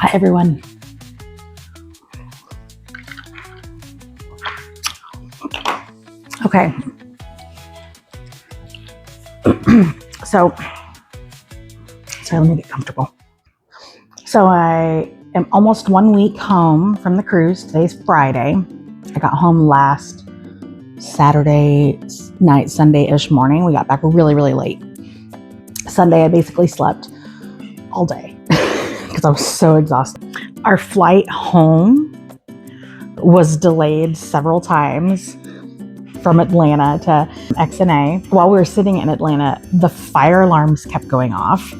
Hi everyone. Okay. So let me get comfortable. So I am almost 1 week home from the cruise. Today's Friday. I got home last Saturday night, Sunday-ish morning. We got back really, really late. Sunday, I basically slept all day because I was so exhausted. Our flight home was delayed several times from Atlanta to XNA. While we were sitting in Atlanta, the fire alarms kept going off.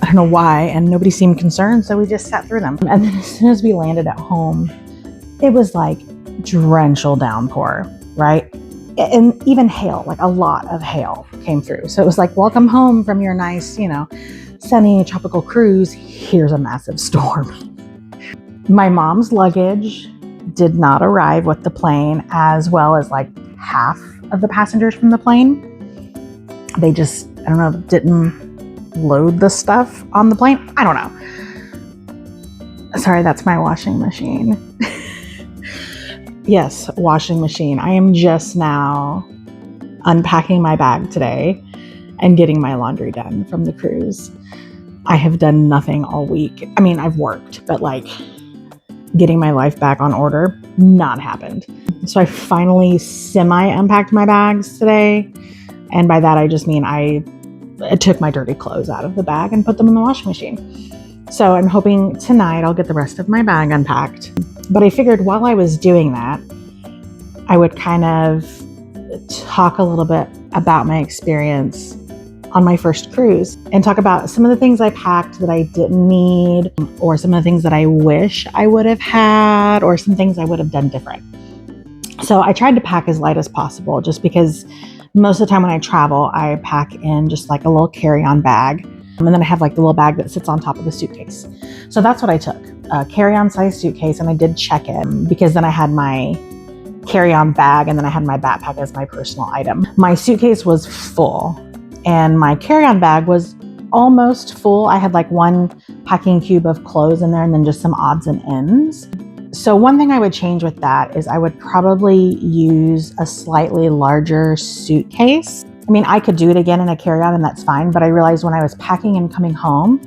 I don't know why, and nobody seemed concerned, so we just sat through them. And then as soon as we landed at home, it was like torrential downpour, right? And even hail, like a lot of hail came through. So it was like, welcome home from your nice, sunny tropical cruise. Here's a massive storm. My mom's luggage did not arrive with the plane, as well as like half of the passengers from the plane. They just, I don't know, didn't load the stuff on the plane. I don't know. Sorry, that's my washing machine. Yes, washing machine. I am just now unpacking my bag today and getting my laundry done from the cruise. I have done nothing all week. I mean, I've worked, but like getting my life back on order, not happened. So I finally semi-unpacked my bags today. And by that, I just mean I took my dirty clothes out of the bag and put them in the washing machine. So I'm hoping tonight I'll get the rest of my bag unpacked. But I figured while I was doing that, I would kind of talk a little bit about my experience on my first cruise and talk about some of the things I packed that I didn't need, or some of the things that I wish I would have had, or some things I would have done different. So I tried to pack as light as possible, just because most of the time when I travel, I pack in just like a little carry-on bag. And then I have like the little bag that sits on top of the suitcase. So that's what I took, a carry-on size suitcase, and I did check it because then I had my carry-on bag and then I had my backpack as my personal item. My suitcase was full and my carry-on bag was almost full. I had like one packing cube of clothes in there and then just some odds and ends. So one thing I would change with that is I would probably use a slightly larger suitcase. I mean, I could do it again in a carry-on and that's fine, but I realized when I was packing and coming home,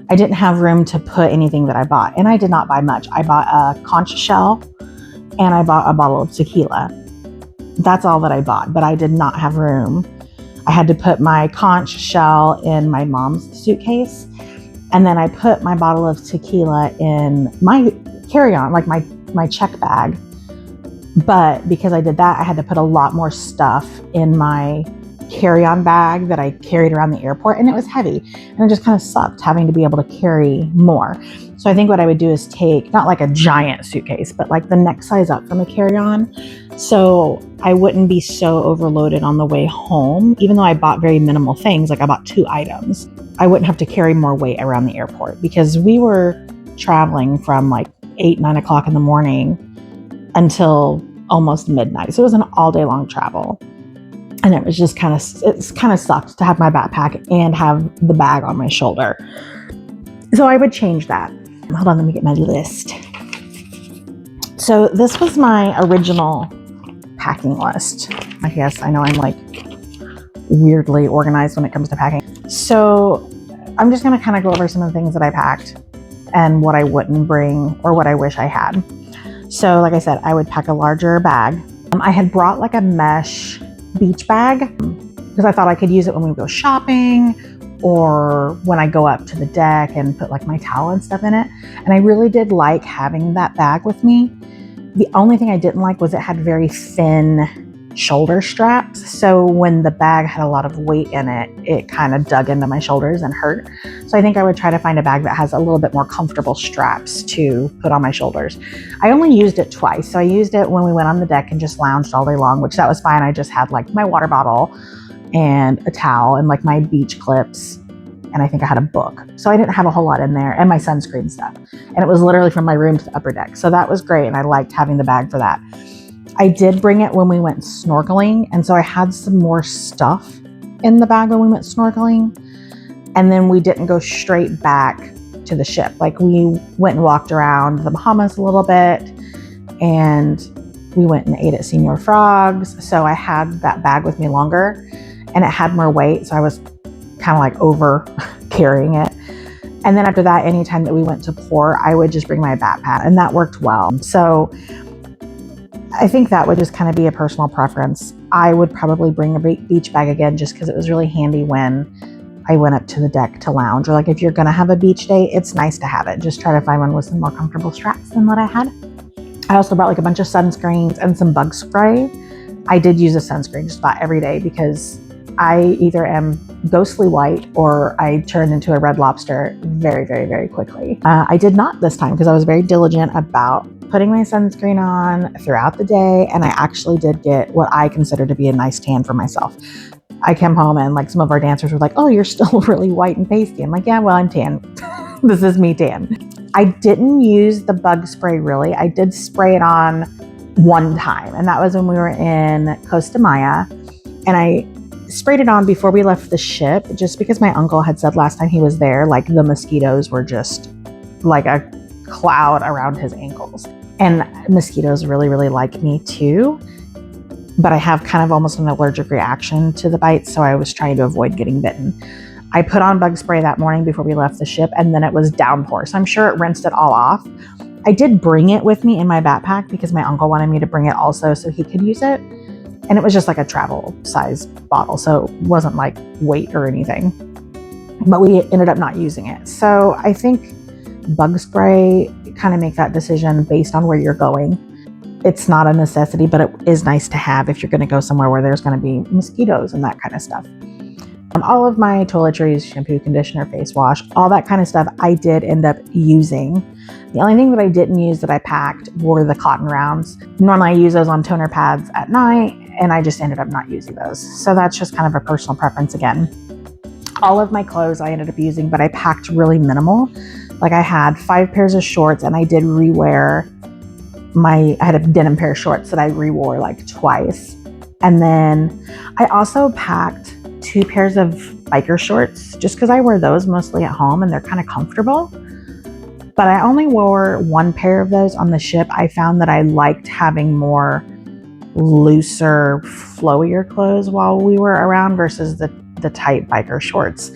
I didn't have room to put anything that I bought. And I did not buy much. I bought a conch shell and I bought a bottle of tequila. That's all that I bought, but I did not have room. I had to put my conch shell in my mom's suitcase. And then I put my bottle of tequila in my carry-on, like my check bag. But because I did that, I had to put a lot more stuff in my carry-on bag that I carried around the airport, and it was heavy. And it just kind of sucked having to be able to carry more. So I think what I would do is take, not like a giant suitcase, but like the next size up from a carry-on. So I wouldn't be so overloaded on the way home. Even though I bought very minimal things, like I bought 2 items, I wouldn't have to carry more weight around the airport because we were traveling from like 8, 9 o'clock in the morning until almost midnight. So it was an all day long travel. And it was just kind of sucked to have my backpack and have the bag on my shoulder. So I would change that. Hold on, let me get my list. So this was my original packing list. I guess I know I'm like weirdly organized when it comes to packing. So I'm just going to kind of go over some of the things that I packed and what I wouldn't bring or what I wish I had. So like I said, I would pack a larger bag. I had brought like a mesh beach bag because I thought I could use it when we go shopping or when I go up to the deck and put like my towel and stuff in it. And I really did like having that bag with me. The only thing I didn't like was it had very thin shoulder straps. So when the bag had a lot of weight in it, it kind of dug into my shoulders and hurt. So I think I would try to find a bag that has a little bit more comfortable straps to put on my shoulders. I only used it twice. So I used it when we went on the deck and just lounged all day long, which that was fine. I just had like my water bottle and a towel and like my beach clips. And I think I had a book. So I didn't have a whole lot in there and my sunscreen stuff. And it was literally from my room to the upper deck. So that was great. And I liked having the bag for that. I did bring it when we went snorkeling. And so I had some more stuff in the bag when we went snorkeling. And then we didn't go straight back to the ship. Like we went and walked around the Bahamas a little bit, and we went and ate at Señor Frog's. So I had that bag with me longer, and it had more weight. So I was kind of like over carrying it. And then after that, anytime that we went to port, I would just bring my backpack, and that worked well. So I think that would just kind of be a personal preference. I would probably bring a beach bag again, just because it was really handy when I went up to the deck to lounge. Or like if you're gonna have a beach day, it's nice to have it. Just try to find one with some more comfortable straps than what I had. I also brought like a bunch of sunscreens and some bug spray. I did use a sunscreen just about every day because I either am ghostly white or I turn into a red lobster very, very, very quickly. I did not this time because I was very diligent about putting my sunscreen on throughout the day, and I actually did get what I consider to be a nice tan for myself. I came home and like some of our dancers were like, "Oh, you're still really white and pasty." I'm like, "Yeah, well, I'm tan." This is me tan. I didn't use the bug spray really. I did spray it on one time, and that was when we were in Costa Maya, and I sprayed it on before we left the ship just because my uncle had said last time he was there, like the mosquitoes were just like a cloud around his ankles. And mosquitoes really, really like me too, but I have kind of almost an allergic reaction to the bites, so I was trying to avoid getting bitten. I put on bug spray that morning before we left the ship, and then it was downpour, so I'm sure it rinsed it all off. I did bring it with me in my backpack because my uncle wanted me to bring it also so he could use it. And it was just like a travel size bottle, so it wasn't like weight or anything. But we ended up not using it. So I think bug spray, kind of make that decision based on where you're going. It's not a necessity, but it is nice to have if you're going to go somewhere where there's going to be mosquitoes and that kind of stuff. All of my toiletries, shampoo, conditioner, face wash, all that kind of stuff I did end up using. The only thing that I didn't use that I packed were the cotton rounds. Normally I use those on toner pads at night, and I just ended up not using those. So that's just kind of a personal preference again. All of my clothes I ended up using, but I packed really minimal. Like I had 5 pairs of shorts, and I did rewear I had a denim pair of shorts that I rewore like twice. And then I also packed 2 pairs of biker shorts just because I wear those mostly at home and they're kind of comfortable. But I only wore 1 pair of those on the ship. I found that I liked having more looser, flowier clothes while we were around versus the tight biker shorts.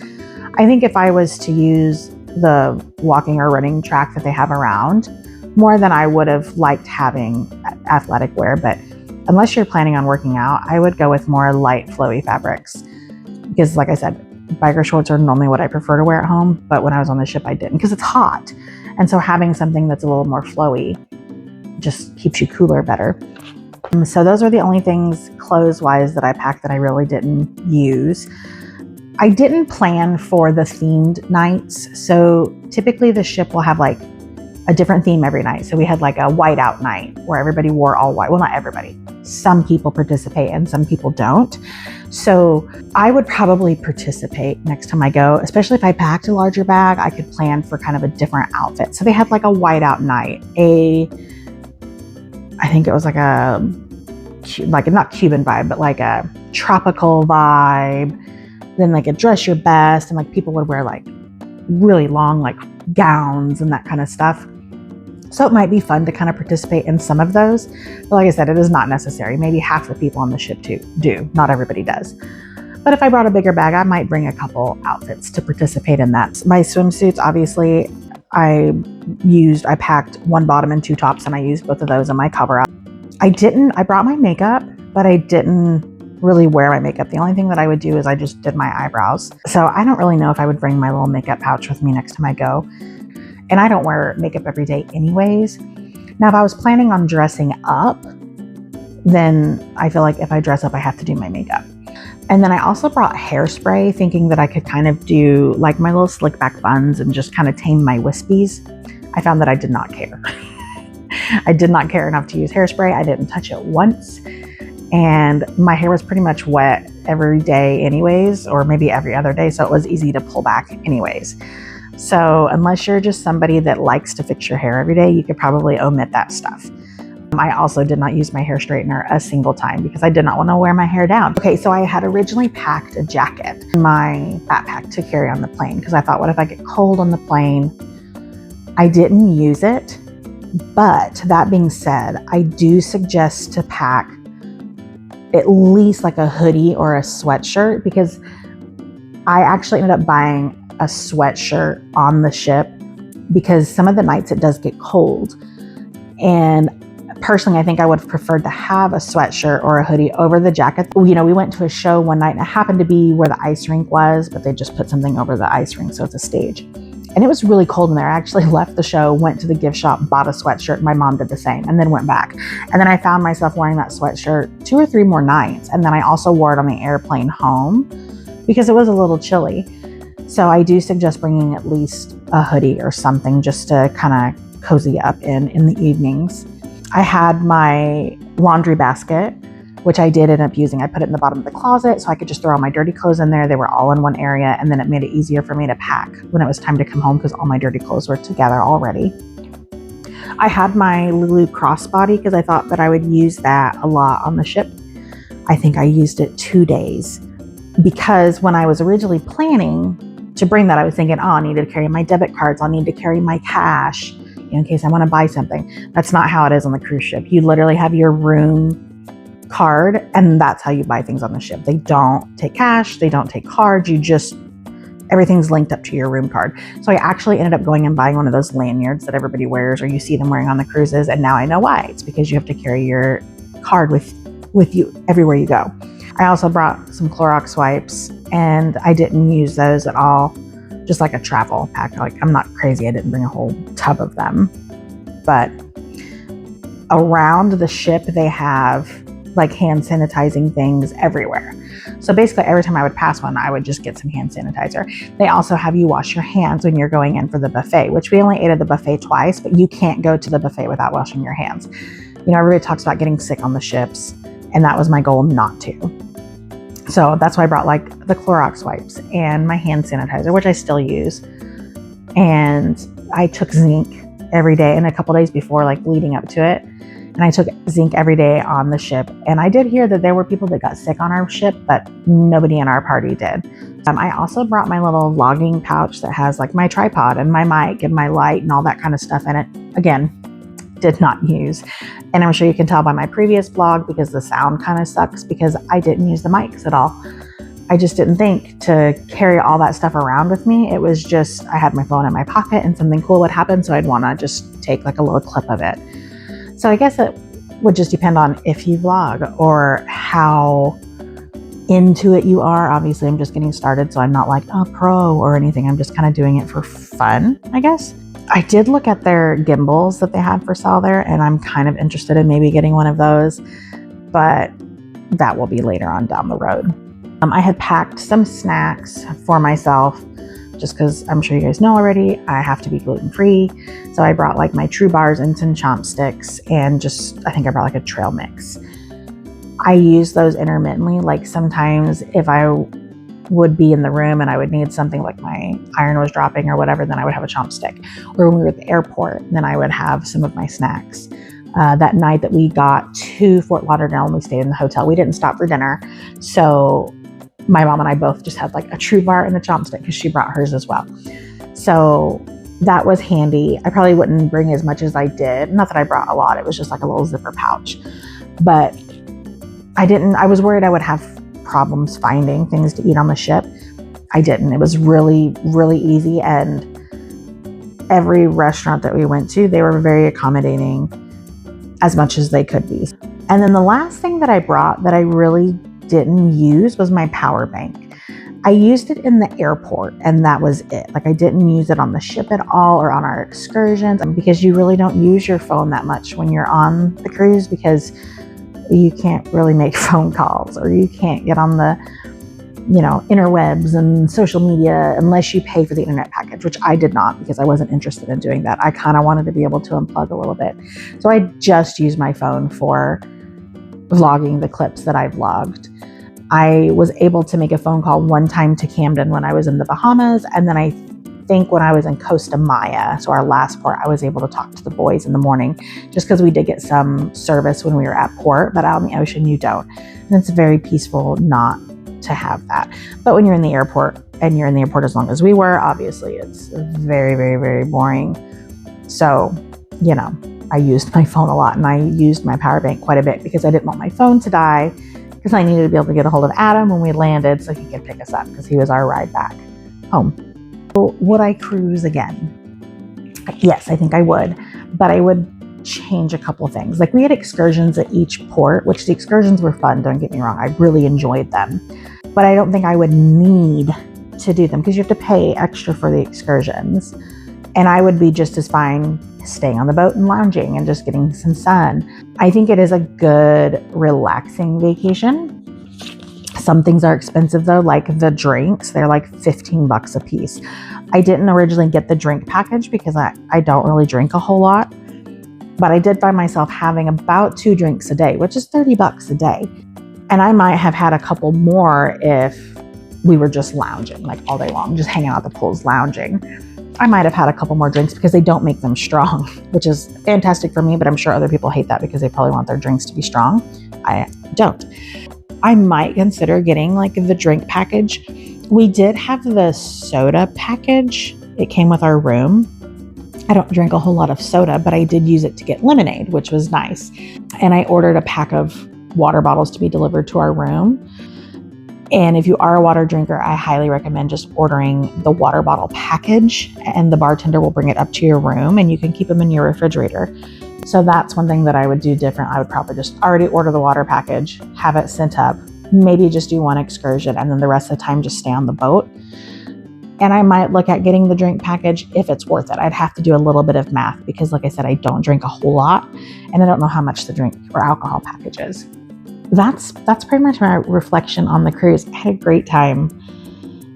I think if I was to use the walking or running track that they have around more than I would have liked having athletic wear, but unless you're planning on working out, I would go with more light, flowy fabrics. Because like I said, biker shorts are normally what I prefer to wear at home, but when I was on the ship, I didn't because it's hot. And so having something that's a little more flowy just keeps you cooler better. So those are the only things clothes-wise that I packed that I really didn't use. I didn't plan for the themed nights. So typically the ship will have like a different theme every night. So we had like a whiteout night where everybody wore all white. Well, not everybody. Some people participate and some people don't. So I would probably participate next time I go, especially if I packed a larger bag. I could plan for kind of a different outfit. So they had like a whiteout night, I think it was like not Cuban vibe, but like a tropical vibe. Then like a dress your best, and like people would wear like really long like gowns and that kind of stuff. So it might be fun to kind of participate in some of those. But like I said, it is not necessary. Maybe half the people on the ship do. Not everybody does. But if I brought a bigger bag, I might bring a couple outfits to participate in that. My swimsuits, obviously, I packed 1 bottom and 2 tops, and I used both of those in my cover up. I brought my makeup, but I didn't really wear my makeup. The only thing that I would do is I just did my eyebrows. So I don't really know if I would bring my little makeup pouch with me next time I go. And I don't wear makeup every day anyways. Now, if I was planning on dressing up, then I feel like if I dress up, I have to do my makeup. And then I also brought hairspray, thinking that I could kind of do like my little slick back buns and just kind of tame my wispies. I found that I did not care. I did not care enough to use hairspray. I didn't touch it once. And my hair was pretty much wet every day anyways, or maybe every other day. So it was easy to pull back anyways. So unless you're just somebody that likes to fix your hair every day, you could probably omit that stuff. I also did not use my hair straightener a single time because I did not want to wear my hair down. Okay, so I had originally packed a jacket in my backpack to carry on the plane because I thought, what if I get cold on the plane? I didn't use it, but that being said, I do suggest to pack at least like a hoodie or a sweatshirt, because I actually ended up buying a sweatshirt on the ship because some of the nights it does get cold. And personally, I think I would have preferred to have a sweatshirt or a hoodie over the jacket. You know, we went to a show one night and it happened to be where the ice rink was, but they just put something over the ice rink, so it's a stage. And it was really cold in there. I actually left the show, went to the gift shop, bought a sweatshirt. My mom did the same, and then went back. And then I found myself wearing that sweatshirt 2 or 3 more nights. And then I also wore it on the airplane home because it was a little chilly. So I do suggest bringing at least a hoodie or something just to kind of cozy up in the evenings. I had my laundry basket, which I did end up using. I put it in the bottom of the closet so I could just throw all my dirty clothes in there. They were all in one area, and then it made it easier for me to pack when it was time to come home because all my dirty clothes were together already. I had my Lulu crossbody because I thought that I would use that a lot on the ship. I think I used it 2 days because when I was originally planning to bring that, I was thinking, oh, I need to carry my debit cards. I'll need to carry my cash in case I want to buy something. That's not how it is on the cruise ship. You literally have your room card, and that's how you buy things on the ship. They don't take cash, they don't take cards, everything's linked up to your room card. So I actually ended up going and buying one of those lanyards that everybody wears, or you see them wearing on the cruises, and now I know why. It's because you have to carry your card with you everywhere you go. I also brought some Clorox wipes, and I didn't use those at all, just like a travel pack. Like, I'm not crazy, I didn't bring a whole tub of them. But around the ship, they have like hand sanitizing things everywhere. So basically every time I would pass one, I would just get some hand sanitizer. They also have you wash your hands when you're going in for the buffet, which we only ate at the buffet twice, but you can't go to the buffet without washing your hands. You know, everybody talks about getting sick on the ships, and that was my goal, not to. So that's why I brought like the Clorox wipes and my hand sanitizer, which I still use. And I took zinc every day, and a couple days before, like leading up to it. And I took zinc every day on the ship. And I did hear that there were people that got sick on our ship, but nobody in our party did. I also brought my little logging pouch that has like my tripod and my mic and my light and all that kind of stuff in it. Again, did not use. And I'm sure you can tell by my previous vlog because the sound kind of sucks because I didn't use the mics at all. I just didn't think to carry all that stuff around with me. It was just, I had my phone in my pocket and something cool would happen. So I'd want to just take like a little clip of it. So I guess it would just depend on if you vlog or how into it you are. Obviously, I'm just getting started, so I'm not like a pro or anything. I'm just kind of doing it for fun, I guess. I did look at their gimbals that they had for sale there, and I'm kind of interested in maybe getting one of those, but that will be later on down the road. I had packed some snacks for myself just because I'm sure you guys know already, I have to be gluten-free. So I brought like my True Bars and some chopsticks and I think I brought like a trail mix. I use those intermittently. Like sometimes if I would be in the room and I would need something like my iron was dropping or whatever, then I would have a chopstick. Or when we were at the airport, then I would have some of my snacks. That night that we got to Fort Lauderdale and we stayed in the hotel, we didn't stop for dinner. So my mom and I both just had like a True Bar and a chopstick because she brought hers as well. So that was handy. I probably wouldn't bring as much as I did. Not that I brought a lot. It was just like a little zipper pouch. But I was worried I would have problems finding things to eat on the ship. I didn't. It was really, really easy. And every restaurant that we went to, they were very accommodating as much as they could be. And then the last thing that I brought that I really didn't use was my power bank. I used it in the airport and that was it. Like I didn't use it on the ship at all or on our excursions, because you really don't use your phone that much when you're on the cruise because you can't really make phone calls or you can't get on the, interwebs and social media unless you pay for the internet package, which I did not because I wasn't interested in doing that. I kind of wanted to be able to unplug a little bit. So I just used my phone for vlogging the clips that I vlogged. I was able to make a phone call one time to Camden when I was in the Bahamas. And then I think when I was in Costa Maya, so our last port, I was able to talk to the boys in the morning just because we did get some service when we were at port, but out in the ocean, you don't. And it's very peaceful not to have that. But when you're in the airport and you're in the airport as long as we were, obviously it's very, very, very boring So, you know, I used my phone a lot, and I used my power bank quite a bit because I didn't want my phone to die, because I needed to be able to get a hold of Adam when we landed so he could pick us up, because he was our ride back home. So would I cruise again? Yes, I think I would, but I would change a couple things. Like, we had excursions at each port, which the excursions were fun, don't get me wrong. I really enjoyed them, but I don't think I would need to do them because you have to pay extra for the excursions. And I would be just as fine staying on the boat and lounging and just getting some sun. I think it is a good, relaxing vacation. Some things are expensive though, like the drinks. They're like $15 a piece. I didn't originally get the drink package because I don't really drink a whole lot. But I did find myself having about 2 drinks a day, which is $30 a day. And I might have had a couple more if we were just lounging, like all day long, just hanging out at the pools, lounging. I might have had a couple more drinks because they don't make them strong, which is fantastic for me, but I'm sure other people hate that because they probably want their drinks to be strong. I don't. I might consider getting like the drink package. We did have the soda package. It came with our room. I don't drink a whole lot of soda, but I did use it to get lemonade, which was nice. And I ordered a pack of water bottles to be delivered to our room. And if you are a water drinker, I highly recommend just ordering the water bottle package, and the bartender will bring it up to your room and you can keep them in your refrigerator. So that's one thing that I would do different. I would probably just already order the water package, have it sent up, maybe just do one excursion, and then the rest of the time just stay on the boat. And I might look at getting the drink package if it's worth it. I'd have to do a little bit of math because, like I said, I don't drink a whole lot, and I don't know how much the drink or alcohol package is. That's pretty much my reflection on the cruise. I had a great time.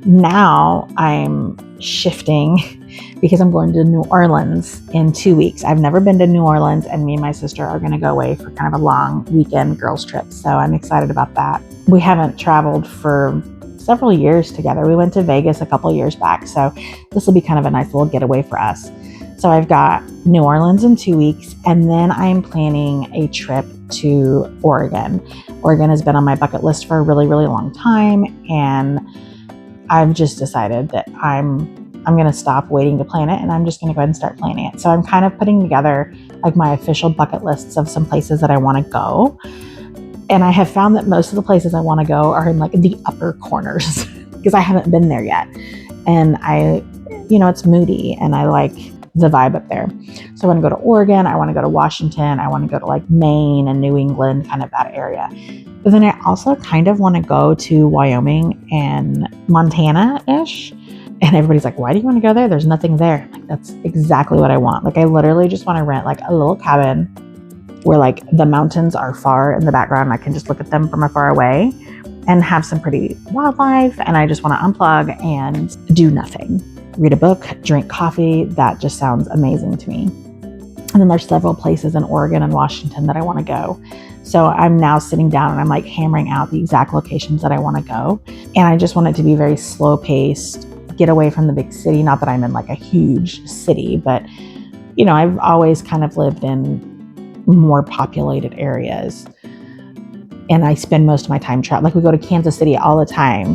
Now I'm shifting because I'm going to New Orleans in 2 weeks. I've never been to New Orleans, and me and my sister are going to go away for kind of a long weekend girls trip. So I'm excited about that. We haven't traveled for several years together. We went to Vegas a couple years back. So this will be kind of a nice little getaway for us. So I've got New Orleans in 2 weeks, and then I'm planning a trip to Oregon. Oregon has been on my bucket list for a really, really long time, and I've just decided that I'm going to stop waiting to plan it, and I'm just going to go ahead and start planning it. So I'm kind of putting together like my official bucket lists of some places that I want to go. And I have found that most of the places I want to go are in like the upper corners because I haven't been there yet. And it's moody, and I like the vibe up there. So I want to go to Oregon. I want to go to Washington. I want to go to like Maine and New England, kind of that area. But then I also kind of want to go to Wyoming and Montana-ish. And everybody's like, why do you want to go there? There's nothing there. Like, that's exactly what I want. Like, I literally just want to rent like a little cabin where like the mountains are far in the background. I can just look at them from afar away and have some pretty wildlife. And I just want to unplug and do nothing. Read a book, drink coffee. That just sounds amazing to me. And then there's several places in Oregon and Washington that I want to go. So I'm now sitting down and I'm like hammering out the exact locations that I want to go. And I just want it to be very slow paced, get away from the big city. Not that I'm in like a huge city, but I've always kind of lived in more populated areas. And I spend most of my time traveling. Like, we go to Kansas City all the time,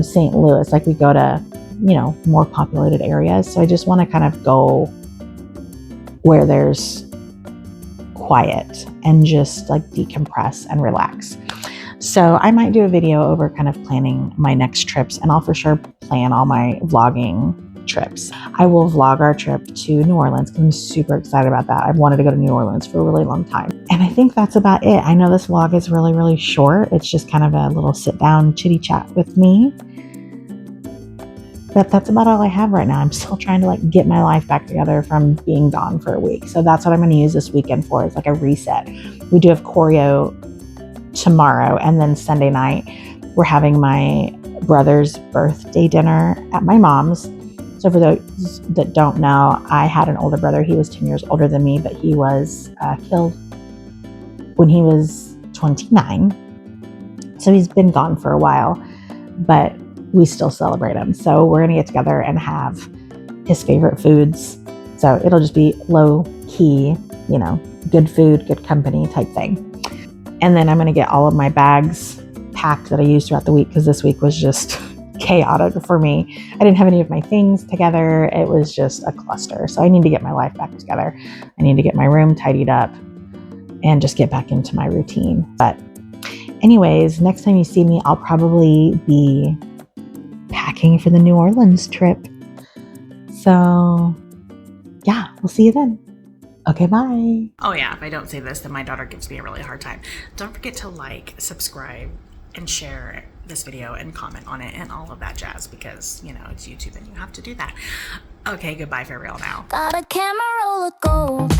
St. Louis, like we go to, more populated areas. So I just want to kind of go where there's quiet and just like decompress and relax. So I might do a video over kind of planning my next trips, and I'll for sure plan all my vlogging trips. I will vlog our trip to New Orleans because I'm super excited about that. I've wanted to go to New Orleans for a really long time. And I think that's about it. I know this vlog is really, really short. It's just kind of a little sit down chitty chat with me. But that's about all I have right now. I'm still trying to like get my life back together from being gone for a week. So that's what I'm going to use this weekend for. It's like a reset. We do have choreo tomorrow, and then Sunday night we're having my brother's birthday dinner at my mom's. So for those that don't know, I had an older brother. He was 10 years older than me, but he was killed when he was 29. So he's been gone for a while, but we still celebrate him. So we're going to get together and have his favorite foods. So it'll just be low key, good food, good company type thing. And then I'm going to get all of my bags packed that I used throughout the week, because this week was just chaotic for me. I didn't have any of my things together. It was just a cluster. So I need to get my life back together. I need to get my room tidied up and just get back into my routine. But anyways, next time you see me, I'll probably be packing for the New Orleans trip. So yeah, we'll see you then. Okay, bye. Oh yeah, if I don't say this, then my daughter gives me a really hard time. Don't forget to like, subscribe, and share this video and comment on it and all of that jazz, because, you know, it's YouTube and you have to do that. Okay, goodbye for real now. Got a camera roll of gold,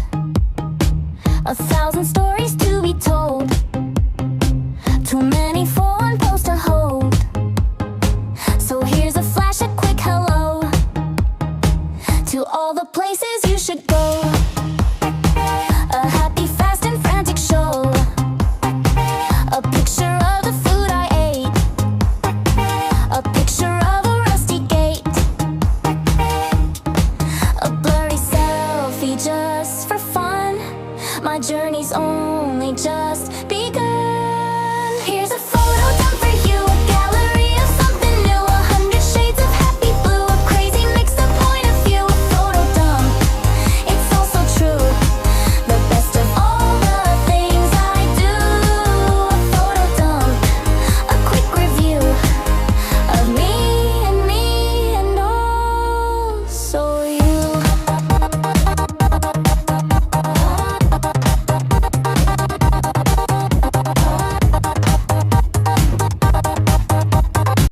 1,000 stories to be told, too many for one post to hold. So here's a flash, a quick hello to all the places you should go. A happy, fast, and frantic show. A picture of the food I ate. A picture of a rusty gate. A blurry selfie just for fun. My journey's only just begun.